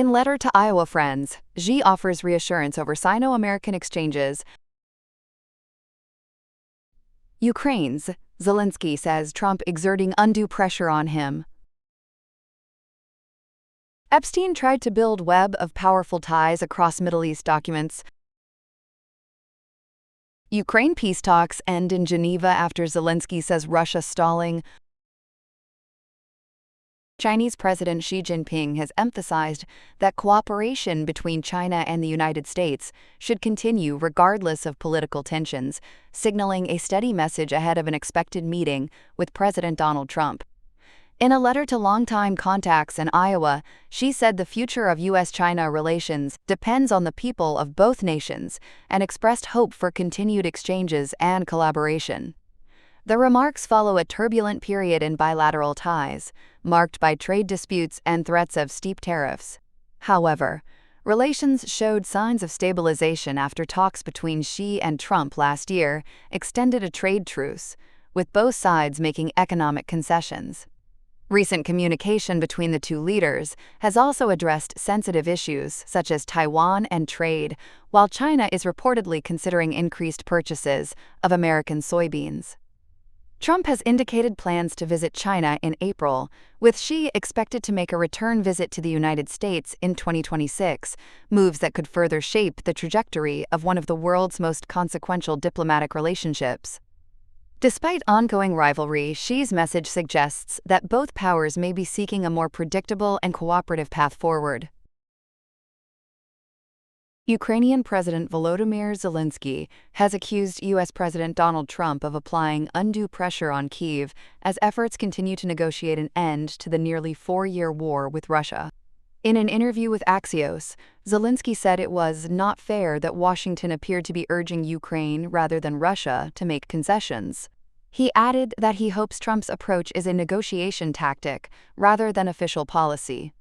In letter to Iowa friends, Xi offers reassurance over Sino-American exchanges. Ukraine's Zelensky says Trump exerting undue pressure on him. Epstein tried to build web of powerful ties across Middle East documents. Ukraine peace talks end in Geneva after Zelensky says Russia stalling. Chinese President Xi Jinping has emphasized that cooperation between China and the United States should continue regardless of political tensions, signaling a steady message ahead of an expected meeting with President Donald Trump. In a letter to longtime contacts in Iowa, Xi said the future of U.S.-China relations depends on the people of both nations and expressed hope for continued exchanges and collaboration. The remarks follow a turbulent period in bilateral ties, marked by trade disputes and threats of steep tariffs. However, relations showed signs of stabilization after talks between Xi and Trump last year extended a trade truce, with both sides making economic concessions. Recent communication between the two leaders has also addressed sensitive issues such as Taiwan and trade, while China is reportedly considering increased purchases of American soybeans. Trump has indicated plans to visit China in April, with Xi expected to make a return visit to the United States in 2026, moves that could further shape the trajectory of one of the world's most consequential diplomatic relationships. Despite ongoing rivalry, Xi's message suggests that both powers may be seeking a more predictable and cooperative path forward. Ukrainian President Volodymyr Zelensky has accused U.S. President Donald Trump of applying undue pressure on Kyiv as efforts continue to negotiate an end to the nearly four-year war with Russia. In an interview with Axios, Zelensky said it was not fair that Washington appeared to be urging Ukraine rather than Russia to make concessions. He added that he hopes Trump's approach is a negotiation tactic rather than official policy.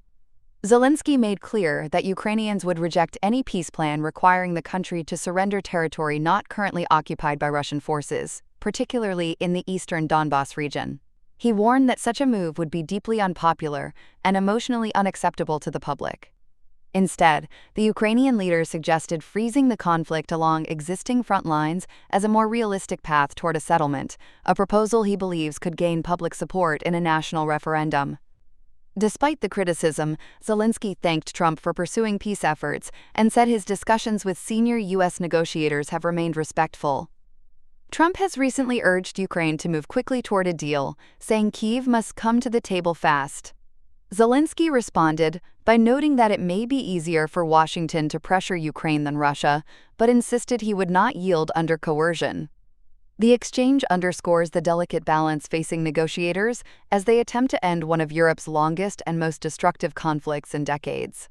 Zelensky made clear that Ukrainians would reject any peace plan requiring the country to surrender territory not currently occupied by Russian forces, particularly in the eastern Donbas region. He warned that such a move would be deeply unpopular and emotionally unacceptable to the public. Instead, the Ukrainian leader suggested freezing the conflict along existing front lines as a more realistic path toward a settlement, a proposal he believes could gain public support in a national referendum. Despite the criticism, Zelensky thanked Trump for pursuing peace efforts and said his discussions with senior U.S. negotiators have remained respectful. Trump has recently urged Ukraine to move quickly toward a deal, saying Kyiv must come to the table fast. Zelensky responded by noting that it may be easier for Washington to pressure Ukraine than Russia, but insisted he would not yield under coercion. The exchange underscores the delicate balance facing negotiators as they attempt to end one of Europe's longest and most destructive conflicts in decades.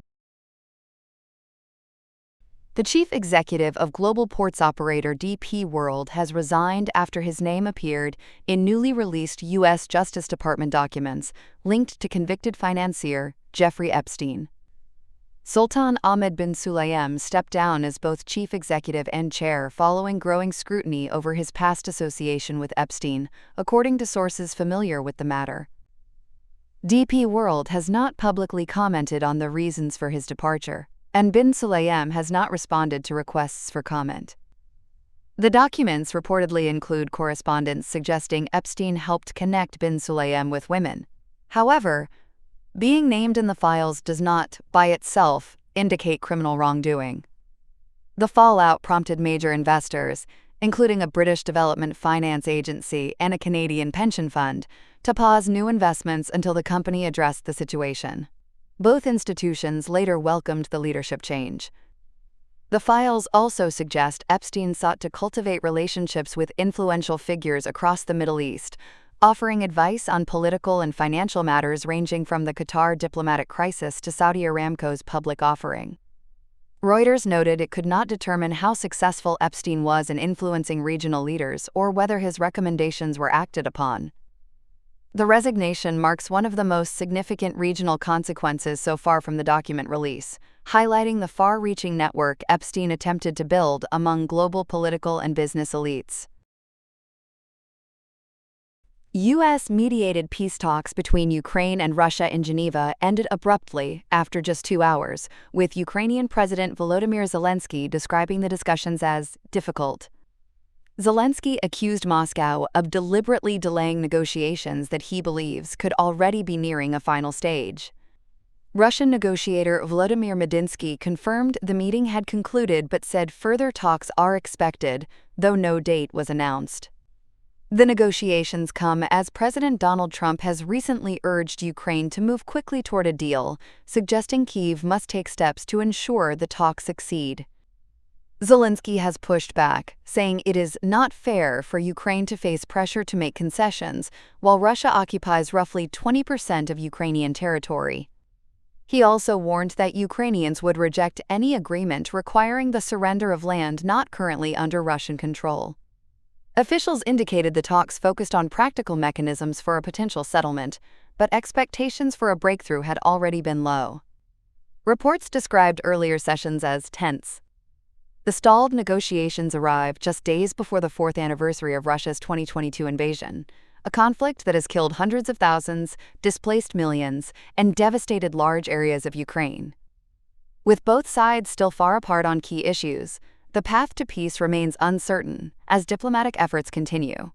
The chief executive of global ports operator DP World has resigned after his name appeared in newly released U.S. Justice Department documents linked to convicted financier Jeffrey Epstein. Sultan Ahmed bin Sulayem stepped down as both chief executive and chair following growing scrutiny over his past association with Epstein, according to sources familiar with the matter. DP World has not publicly commented on the reasons for his departure, and bin Sulayem has not responded to requests for comment. The documents reportedly include correspondence suggesting Epstein helped connect bin Sulayem with women. However, being named in the files does not, by itself, indicate criminal wrongdoing. The fallout prompted major investors, including a British development finance agency and a Canadian pension fund, to pause new investments until the company addressed the situation. Both institutions later welcomed the leadership change. The files also suggest Epstein sought to cultivate relationships with influential figures across the Middle East, offering advice on political and financial matters ranging from the Qatar diplomatic crisis to Saudi Aramco's public offering. Reuters noted it could not determine how successful Epstein was in influencing regional leaders or whether his recommendations were acted upon. The resignation marks one of the most significant regional consequences so far from the document release, highlighting the far-reaching network Epstein attempted to build among global political and business elites. U.S.-mediated peace talks between Ukraine and Russia in Geneva ended abruptly after just 2 hours, with Ukrainian President Volodymyr Zelensky describing the discussions as difficult. Zelensky accused Moscow of deliberately delaying negotiations that he believes could already be nearing a final stage. Russian negotiator Vladimir Medinsky confirmed the meeting had concluded but said further talks are expected, though no date was announced. The negotiations come as President Donald Trump has recently urged Ukraine to move quickly toward a deal, suggesting Kyiv must take steps to ensure the talks succeed. Zelensky has pushed back, saying it is not fair for Ukraine to face pressure to make concessions, while Russia occupies roughly 20% of Ukrainian territory. He also warned that Ukrainians would reject any agreement requiring the surrender of land not currently under Russian control. Officials indicated the talks focused on practical mechanisms for a potential settlement, but expectations for a breakthrough had already been low. Reports described earlier sessions as tense. The stalled negotiations arrived just days before the 4th anniversary of Russia's 2022 invasion, a conflict that has killed hundreds of thousands, displaced millions, and devastated large areas of Ukraine. With both sides still far apart on key issues, the path to peace remains uncertain as diplomatic efforts continue.